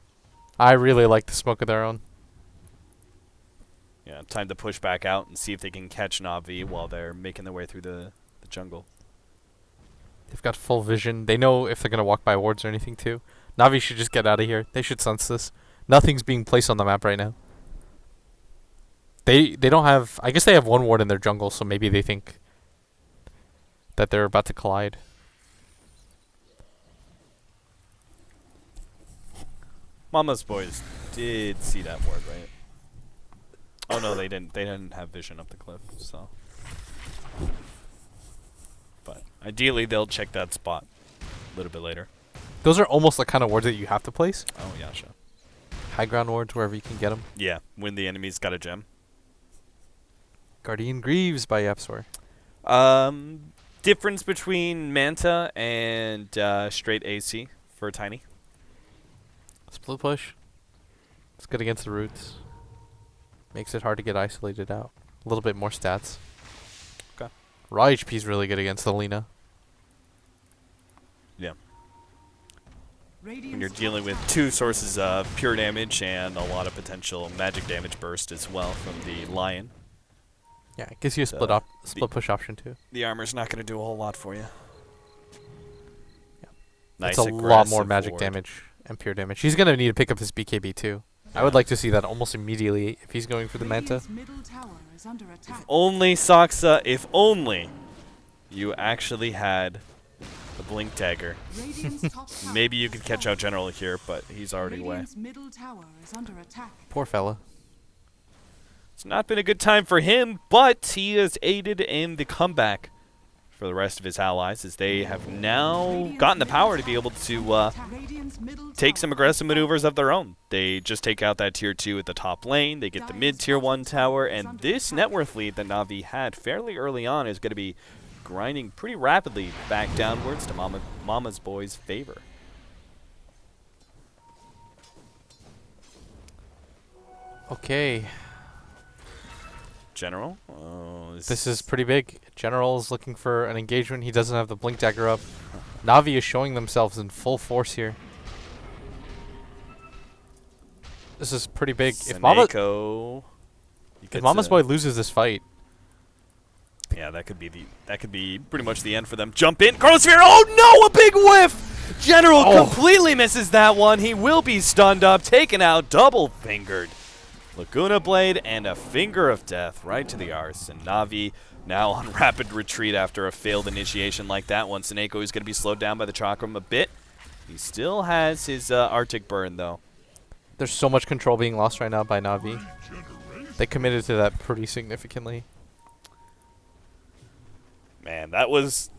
I really like the smoke of their own. Yeah, time to push back out and see if they can catch Na'Vi while they're making their way through the jungle. They've got full vision. They know if they're going to walk by wards or anything, too. Na'Vi should just get out of here. They should sense this. Nothing's being placed on the map right now. They don't have... I guess they have one ward in their jungle, so maybe they think that they're about to collide. Mama's Boys did see that ward, right? Oh no, they didn't. They didn't have vision up the cliff, so. But ideally, they'll check that spot a little bit later. Those are almost the kind of wards that you have to place. Oh yeah, sure. High ground wards, wherever you can get them. Yeah, when the enemy's got a gem. Guardian Greaves by Yapsor. Difference between Manta and straight AC for Tiny. Split push. It's good against the roots. Makes it hard to get isolated out. A little bit more stats. Okay. Raw HP is really good against the Lina. Yeah. When you're dealing with 2 sources of pure damage and a lot of potential magic damage burst as well from the Lion. Yeah, it gives you a split push option too. The armor's not going to do a whole lot for you. Yeah. Nice. That's a lot more magic damage and pure damage. He's going to need to pick up his BKB too. I would like to see that almost immediately if he's going for the Manta. If only, Soxa, if only you actually had the Blink Dagger. Maybe you could catch out General here, but he's already away. Poor fella. It's not been a good time for him, but he has aided in the comeback for the rest of his allies as they have now gotten the power to be able to take some aggressive maneuvers of their own. They just take out that tier 2 at the top lane, they get the mid tier 1 tower, and this net worth lead that Na'Vi had fairly early on is going to be grinding pretty rapidly back downwards to Mama's Boys' favor. Okay. General? Oh, This is pretty big. General's looking for an engagement. He doesn't have the Blink Dagger up. Na'Vi is showing themselves in full force here. This is pretty big. If Mama's Boy loses this fight, yeah, that could be pretty much the end for them. Jump in, Chronosphere. Oh no, a big whiff! General completely misses that one. He will be stunned up, taken out, double fingered. Laguna Blade and a Finger of Death right to the arse. And Na'Vi now on rapid retreat after a failed initiation like that one. Seneko is going to be slowed down by the Chakram a bit. He still has his Arctic Burn, though. There's so much control being lost right now by Na'Vi. They committed to that pretty significantly. Man, that was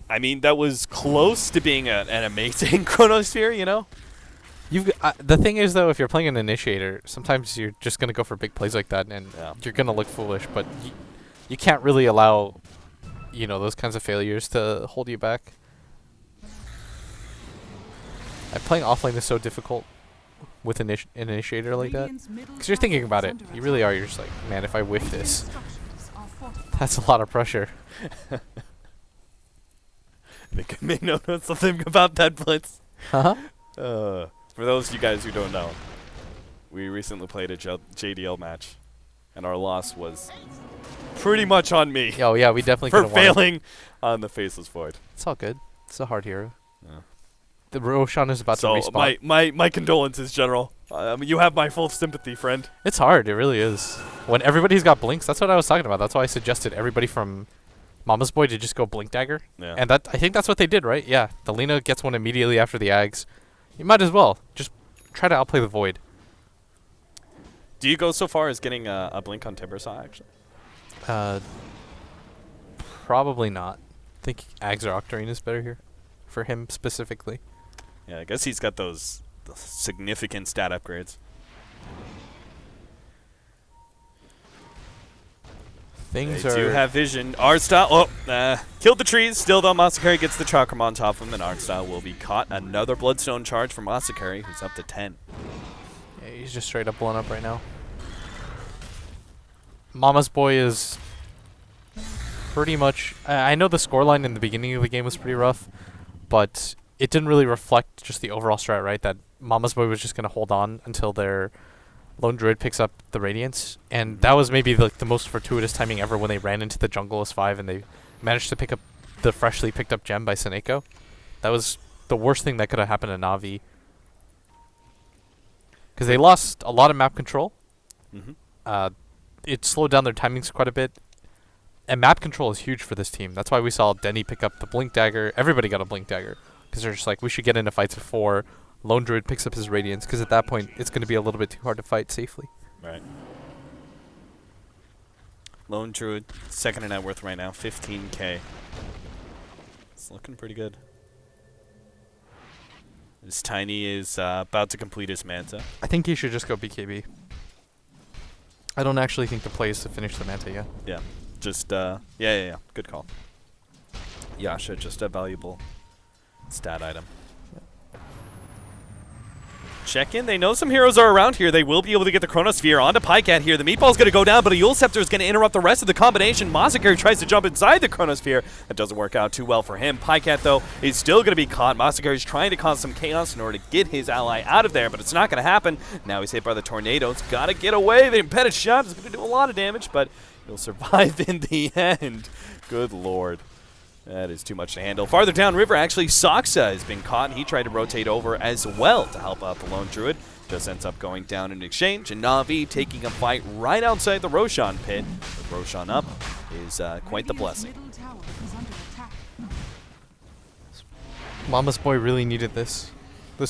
close to being an amazing Chronosphere, you know? The thing is, though, if you're playing an initiator, sometimes you're just going to go for big plays like that, and you're going to look foolish, but you can't really allow, those kinds of failures to hold you back. Playing offlane is so difficult with an initiator like that, because you're thinking about it. You really are. You're just like, man, if I whiff this, that's a lot of pressure. I think I may know something about that blitz. Uh-huh. For those of you guys who don't know, we recently played a JDL match, and our loss was pretty much on me. Oh yeah, we definitely for failing on the Faceless Void. It's all good. It's a hard hero. Yeah. The Roshan is about to respawn. My condolences, General. You have my full sympathy, friend. It's hard. It really is. When everybody's got blinks, that's what I was talking about. That's why I suggested everybody from Mama's Boy to just go Blink Dagger. Yeah. And I think that's what they did, right? Yeah. The Lina gets one immediately after the Ags. You might as well. Just try to outplay the Void. Do you go so far as getting a Blink on Timbersaw, actually? Probably not. I think Ags or Octarine is better here. For him specifically. Yeah, I guess he's got those significant stat upgrades. They do have vision. Artstyle, killed the trees. Still, though, Masakari gets the Chakram on top of him, and Artstyle will be caught. Another Bloodstone charge from Masakari, who's up to 10. Yeah, he's just straight up blown up right now. Mama's Boy is pretty much... I know the scoreline in the beginning of the game was pretty rough, but it didn't really reflect just the overall strat, right? That Mama's Boy was just going to hold on until their Lone Druid picks up the Radiance, and that was maybe the most fortuitous timing ever when they ran into the jungle as 5 and they managed to pick up the freshly picked up gem by Seneko. That was the worst thing that could have happened to Na'Vi. Because they lost a lot of map control. It slowed down their timings quite a bit. And map control is huge for this team. That's why we saw Denny pick up the Blink Dagger. Everybody got a Blink Dagger. Because they're just like, we should get into fights before Lone Druid picks up his Radiance, because at that point, it's going to be a little bit too hard to fight safely. Right. Lone Druid, second in net worth right now, 15K. It's looking pretty good. This Tiny is about to complete his Manta. I think he should just go BKB. I don't actually think the play is to finish the Manta yet. Yeah. Just, yeah. Good call. Yasha, just a valuable stat item. Check in. They know some heroes are around here. They will be able to get the Chronosphere onto Pycat here. The Meatball's going to go down, but a Yule Scepter is going to interrupt the rest of the combination. Masakari tries to jump inside the Chronosphere. That doesn't work out too well for him. Pycat, though, is still going to be caught. Masakari's trying to cause some chaos in order to get his ally out of there, but it's not going to happen. Now he's hit by the Tornado. It's got to get away. The Impeded Shot is going to do a lot of damage, but he'll survive in the end. Good lord. That is too much to handle. Farther downriver, actually, Saksa has been caught. He tried to rotate over as well to help out the Lone Druid. Just ends up going down in exchange. And Na'Vi taking a fight right outside the Roshan pit. With Roshan up is quite the blessing. Mama's Boy really needed this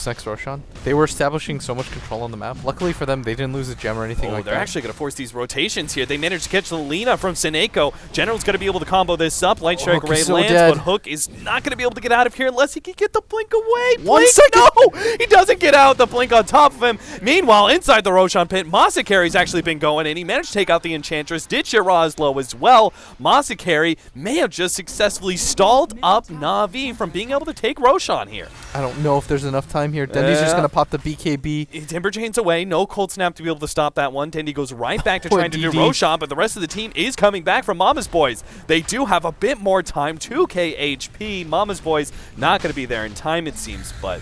next Roshan. They were establishing so much control on the map. Luckily for them, they didn't lose a gem or anything like that. They're actually going to force these rotations here. They managed to catch the Lina from Seneko. General's going to be able to combo this up. Light Strike Array lands, but Hook is not going to be able to get out of here unless he can get the Blink away. One second! No! He doesn't get out. The Blink on top of him. Meanwhile, inside the Roshan pit, Masakari's actually been going, and he managed to take out the Enchantress. Did shit Ra's low as well. Masakari may have just successfully stalled up Na'Vi from being able to take Roshan here. I don't know if there's enough time time here. Dendy's just going to pop the BKB. Timber Chain's away. No Cold Snap to be able to stop that one. Dendy goes right back to trying to do Roshan, but the rest of the team is coming back from Mama's Boys. They do have a bit more time. 2k HP. Mama's Boys not going to be there in time, it seems, but...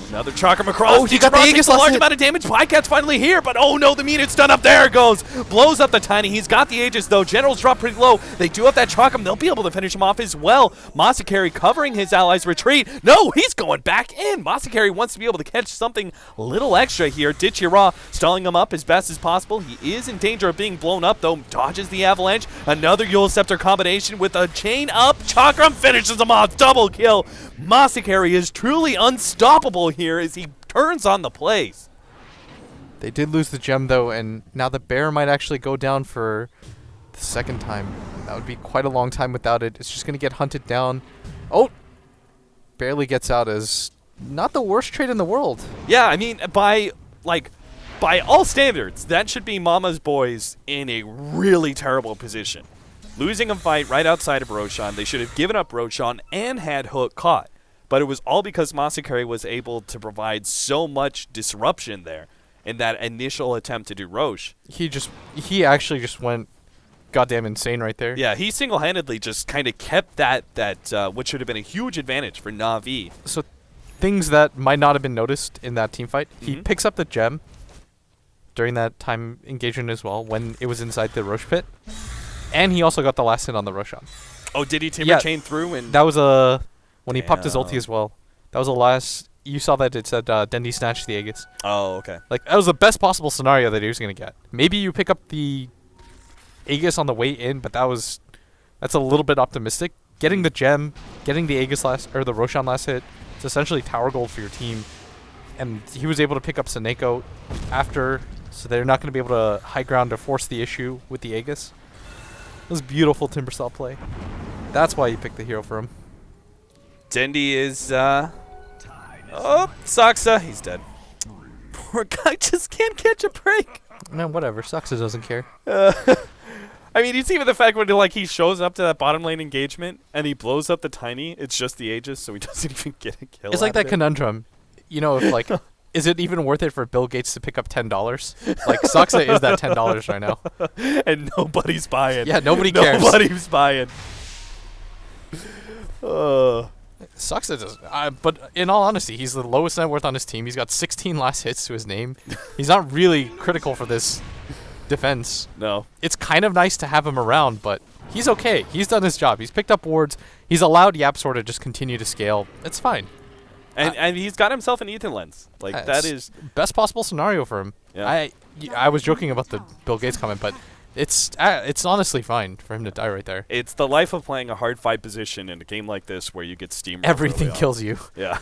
Another Chakram across. Oh, he got the Aegis a large amount of damage. Pycat's finally here, but oh no, the meter's done up. There it goes. Blows up the Tiny. He's got the Aegis, though. Generals drop pretty low. They do have that Chakram. They'll be able to finish him off as well. Masakari covering his allies' retreat. No, he's going back in. Masakari wants to be able to catch something a little extra here. Dichira stalling him up as best as possible. He is in danger of being blown up, though. Dodges the avalanche. Another Eul Scepter combination with a chain up. Chakram finishes him off. Double kill. Masakari is truly unstoppable here as he turns on the plays. They did lose the gem, though, and now the bear might actually go down for the second time. That would be quite a long time without it. It's just going to get hunted down. Oh! Barely gets out as not the worst trade in the world. Yeah, I mean, by all standards, that should be Mama's Boys in a really terrible position. Losing a fight right outside of Roshan, they should have given up Roshan and had Hook caught. But it was all because Masakari was able to provide so much disruption there in that initial attempt to do Roche. He actually just went goddamn insane right there. Yeah, he single-handedly just kind of kept that what should have been a huge advantage for Na'Vi. So things that might not have been noticed in that team fight, he picks up the gem during that time engagement as well when it was inside the Roche pit. And he also got the last hit on the Roshan. Oh, did he Timber Chain through? And that was when he popped his ulti as well. That was the last. You saw that it said Dendy snatched the Aegis. Oh, okay. Like, that was the best possible scenario that he was going to get. Maybe you pick up the Aegis on the way in, but that's a little bit optimistic. Getting the gem, getting the Aegis the Roshan last hit, it's essentially tower gold for your team. And he was able to pick up Seneko after, so they're not going to be able to high ground to force the issue with the Aegis. It was beautiful Timbersaw play. That's why you picked the hero for him. Dendy is, oh, Saksa, he's dead. Poor guy just can't catch a break. Man, whatever. Saksa doesn't care. I mean, you see with the fact when he shows up to that bottom lane engagement and he blows up the Tiny, it's just the Aegis, so he doesn't even get a kill. It's like that conundrum. You know, if like, is it even worth it for Bill Gates to pick up $10? Like, Saksa is that $10 right now. And nobody's buying. Yeah, nobody cares. Nobody's buying. Saksa doesn't. But in all honesty, he's the lowest net worth on his team. He's got 16 last hits to his name. He's not really critical for this defense. No. It's kind of nice to have him around, but he's okay. He's done his job. He's picked up wards. He's allowed YapzOr to just continue to scale. It's fine. And he's got himself an Ethan lens. Like, that is best possible scenario for him. Yeah. I was joking about the Bill Gates comment, but it's honestly fine for him to die right there. It's the life of playing a hard fight position in a game like this where you get steamrolled. Everything kills you. Yeah.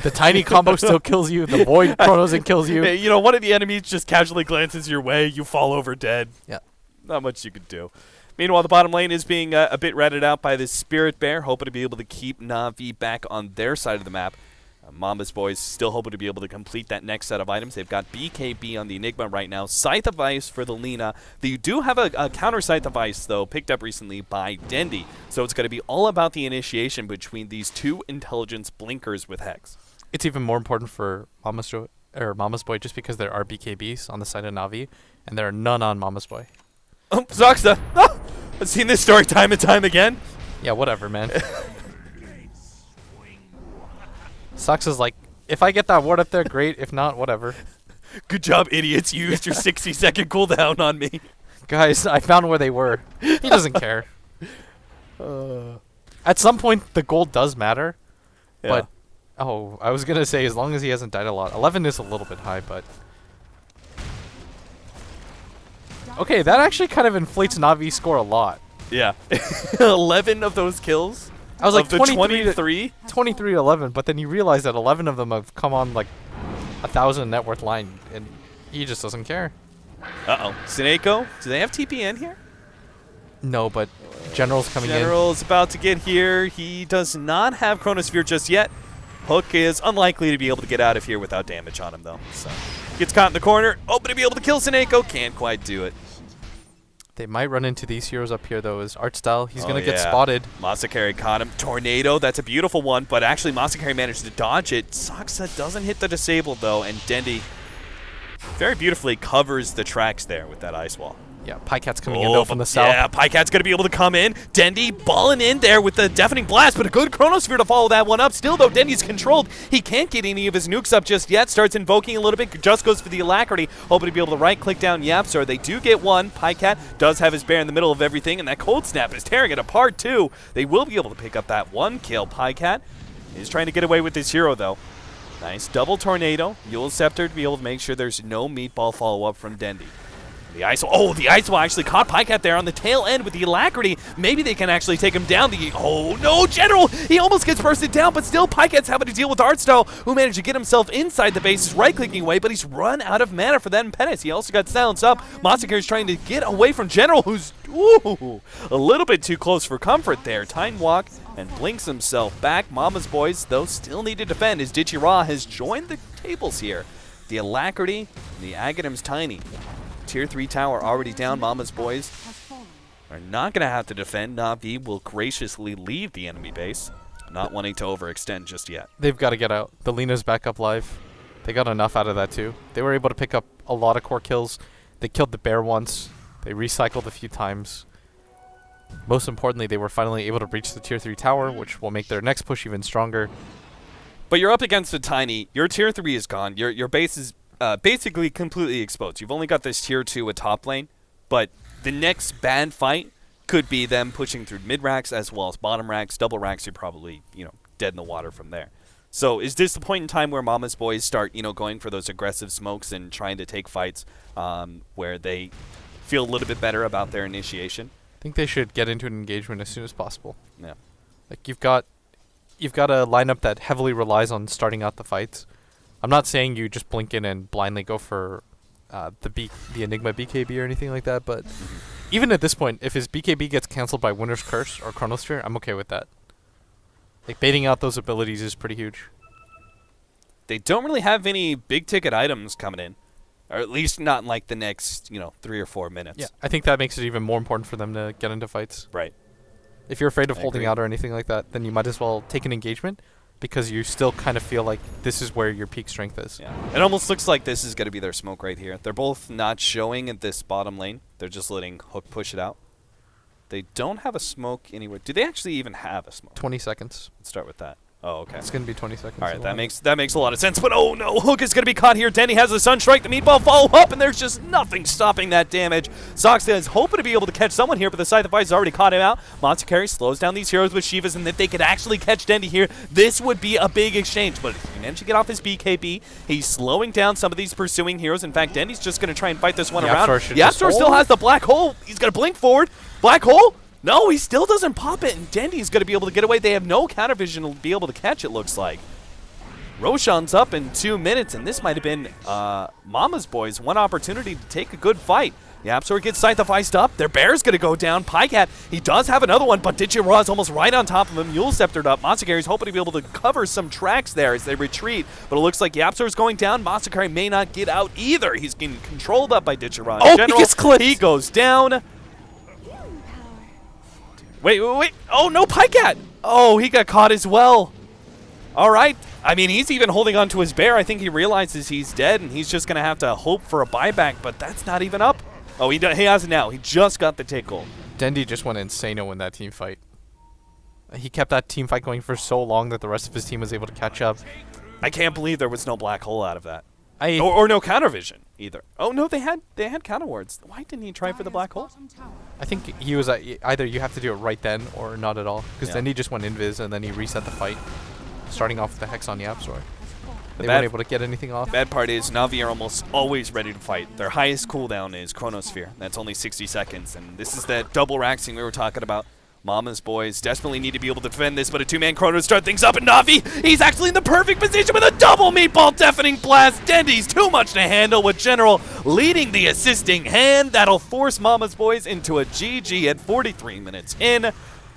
The Tiny combo still kills you. The Void Chronos kills you. You know, one of the enemies just casually glances your way. You fall over dead. Yeah. Not much you could do. Meanwhile, the bottom lane is being a bit ratted out by this Spirit Bear, hoping to be able to keep Na'Vi back on their side of the map. Mama's Boys still hoping to be able to complete that next set of items. They've got BKB on the Enigma right now. Scythe of Ice for the Lina. You do have a counter Scythe of Ice, though, picked up recently by Dendy. So it's going to be all about the initiation between these two intelligence blinkers with Hex. It's even more important for Mama's Boy just because there are BKBs on the side of Na'Vi, and there are none on Mama's Boy. Oh, Zoxta! Oh, I've seen this story time and time again. Yeah, whatever, man. Sucks is like, if I get that ward up there, great. If not, whatever. Good job, idiots. You used your 60-second cooldown on me. Guys, I found where they were. He doesn't care. At some point, the gold does matter. Yeah. But, I was going to say, as long as he hasn't died a lot. 11 is a little bit high, but... Okay, that actually kind of inflates Na'Vi's score a lot. Yeah. 11 of those kills? I was like 23? 23-11, but then you realize that 11 of them have come on like 1,000 net worth line, and he just doesn't care. Uh-oh. Seneko? Do they have TPN here? No, but General's coming in. General's about to get here. He does not have Chronosphere just yet. Hook is unlikely to be able to get out of here without damage on him, though. So gets caught in the corner. Hoping to be able to kill Seneko. Can't quite do it. They might run into these heroes up here, though, as art style. He's going to get spotted. Masakari caught him. Tornado, that's a beautiful one, but actually Masakari managed to dodge it. Saksa doesn't hit the disabled, though, and Dendi very beautifully covers the tracks there with that ice wall. Yeah, Pycat's coming in, though, from the south. Yeah, Pycat's going to be able to come in. Dendi balling in there with the deafening blast, but a good Chronosphere to follow that one up. Still, though, Dendi's controlled. He can't get any of his nukes up just yet. Starts invoking a little bit. Just goes for the Alacrity, hoping to be able to right-click down Yapzor. They do get one. Pycat does have his bear in the middle of everything, and that Cold Snap is tearing it apart, too. They will be able to pick up that one kill. Pycat is trying to get away with this hero, though. Nice double Tornado. Yule Scepter to be able to make sure there's no meatball follow-up from Dendi. The ice wall actually caught Pycat there on the tail end with the Alacrity. Maybe they can actually take him down. Oh no, General! He almost gets bursted down, but still Pycat's having to deal with Artstyle, who managed to get himself inside the base. He's right-clicking away, but he's run out of mana for that Impetus. He also got silenced up. Masakari's trying to get away from General, who's a little bit too close for comfort there. Time Walk and blinks himself back. Mama's boys, though, still need to defend as Dichira has joined the tables here. The Alacrity, the Agatem's Tiny. Tier 3 tower already down. Mama's boys are not going to have to defend. Na'Vi will graciously leave the enemy base, not wanting to overextend just yet. They've got to get out. The Lena's back up live. They got enough out of that, too. They were able to pick up a lot of core kills. They killed the bear once. They recycled a few times. Most importantly, they were finally able to reach the Tier 3 tower, which will make their next push even stronger. But you're up against a Tiny. Your Tier 3 is gone. Your base is basically completely exposed. You've only got this Tier 2 at top lane, but the next bad fight could be them pushing through mid racks as well as bottom racks. Double racks, you're probably, dead in the water from there. So is this the point in time where Mama's boys start, going for those aggressive smokes and trying to take fights where they feel a little bit better about their initiation? I think they should get into an engagement as soon as possible. Yeah. Like you've got a lineup that heavily relies on starting out the fights. I'm not saying you just blink in and blindly go for the Enigma BKB or anything like that, but even at this point, if his BKB gets cancelled by Winter's Curse or Chronosphere, I'm okay with that. Like, baiting out those abilities is pretty huge. They don't really have any big-ticket items coming in, or at least not in, like, the next, 3 or 4 minutes. Yeah, I think that makes it even more important for them to get into fights. Right. If you're afraid of holding out or anything like that, then you might as well take an engagement, because you still kind of feel like this is where your peak strength is. Yeah. It almost looks like this is going to be their smoke right here. They're both not showing at this bottom lane. They're just letting Hook push it out. They don't have a smoke anywhere. Do they actually even have a smoke? 20 seconds. Let's start with that. Oh, okay. It's going to be 20 seconds. All right, that makes a lot of sense. But oh no, Hook is going to be caught here. Denny has the Sunstrike, the meatball follow up, and there's just nothing stopping that damage. Soxta is hoping to be able to catch someone here, but the Scythe of Ice has already caught him out. Masakari slows down these heroes with Shivas, and if they could actually catch Dendy here, this would be a big exchange. But he managed to get off his BKB. He's slowing down some of these pursuing heroes. In fact, Dendy's just going to try and fight this one around. Yapzor still has the black hole. He's going to blink forward. Black hole? No, he still doesn't pop it, and Dendy's going to be able to get away. They have no counter vision to be able to catch, it looks like. Roshan's up in 2 minutes, and this might have been Mama's boys' one opportunity to take a good fight. Yapzor gets Scythe of Iced up. Their bear's going to go down. Pycat, he does have another one, but Dichira is almost right on top of him. Mule Sceptered up. Masakari's hoping to be able to cover some tracks there as they retreat, but it looks like Yapzor's going down. Masakari may not get out either. He's getting controlled up by Dichira. Oh, he gets clipped. He goes down. Wait. Oh, no, Pycat. Oh, he got caught as well. All right. I mean, he's even holding on to his bear. I think he realizes he's dead, and he's just going to have to hope for a buyback, but that's not even up. Oh, he has it now. He just got the take goal. Dendi just went insano in that team fight. He kept that team fight going for so long that the rest of his team was able to catch up. I can't believe there was no black hole out of that. Or no counter vision either. Oh, no, they had counter wards. Why didn't he try for the black hole? I think he was either you have to do it right then or not at all, because then he just went invis and then he reset the fight, starting off with the Hex on Yapzor. They weren't able to get anything off. The bad part is Na'Vi are almost always ready to fight. Their highest cooldown is Chronosphere. That's only 60 seconds, and this is that double raxing we were talking about. Mama's boys desperately need to be able to defend this, but a two-man Chrono start things up, and Na'Vi, he's actually in the perfect position with a double meatball deafening blast. Dendy's too much to handle with General leading the assisting hand. That'll force Mama's boys into a GG at 43 minutes in.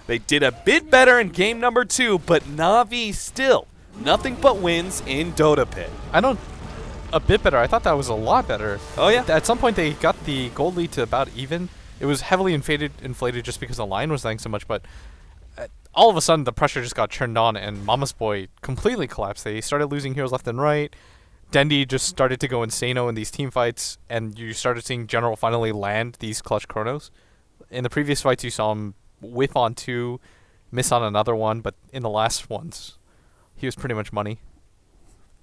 They did a bit better in game number 2, but Na'Vi still nothing but wins in DotaPit. A bit better. I thought that was a lot better. Oh, yeah? At some point, they got the gold lead to about even, It was heavily inflated just because the line was lying so much, but all of a sudden the pressure just got turned on, and Mama's Boy completely collapsed. They started losing heroes left and right. Dendi just started to go insano in these team fights, and you started seeing General finally land these clutch chronos. In the previous fights, you saw him whiff on 2, miss on another one, but in the last ones, he was pretty much money.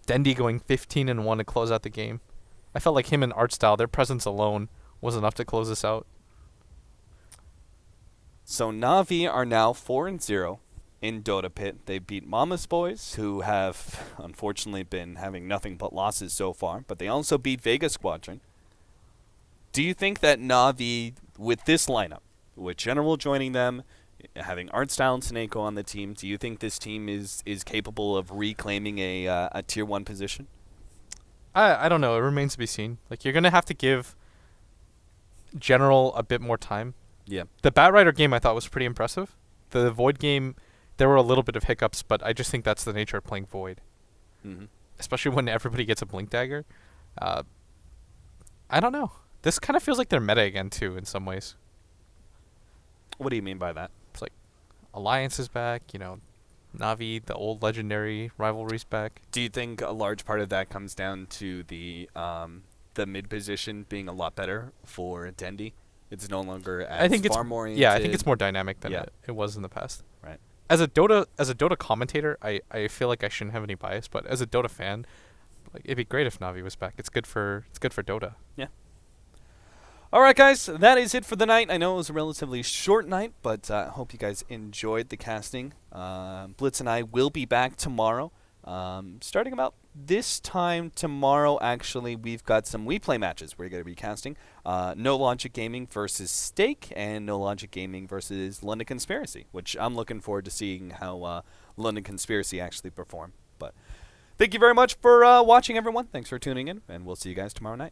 Dendi going 15-1 to close out the game. I felt like him and Artstyle, their presence alone was enough to close this out. So Na'Vi are now 4-0 in DotaPit. They beat Mama's Boys, who have unfortunately been having nothing but losses so far, but they also beat Vega Squadron. Do you think that Na'Vi, with this lineup, with General joining them, having Artstyle and Snako on the team, do you think this team is capable of reclaiming a Tier 1 position? I don't know. It remains to be seen. Like, you're going to have to give General a bit more time. Yeah. The Batrider game I thought was pretty impressive. The Void game, there were a little bit of hiccups, but I just think that's the nature of playing Void. Mm-hmm. Especially when everybody gets a Blink Dagger. I don't know. This kind of feels like they're meta again, too, in some ways. What do you mean by that? It's like Alliance is back, Na'Vi, the old legendary rivalry's back. Do you think a large part of that comes down to the mid position being a lot better for Dendi? It's no longer as farm oriented. Yeah, I think it's more dynamic than it was in the past. Right. As a Dota commentator, I feel like I shouldn't have any bias, but as a Dota fan, like it'd be great if Na'Vi was back. It's good for Dota. Yeah. All right, guys, that is it for the night. I know it was a relatively short night, but I hope you guys enjoyed the casting. Blitz and I will be back tomorrow. Starting about this time tomorrow, actually, we've got some WePlay matches we're going to be casting. No Logic Gaming versus Stake, and No Logic Gaming versus London Conspiracy, which I'm looking forward to seeing how London Conspiracy actually perform. But thank you very much for watching, everyone. Thanks for tuning in, and we'll see you guys tomorrow night.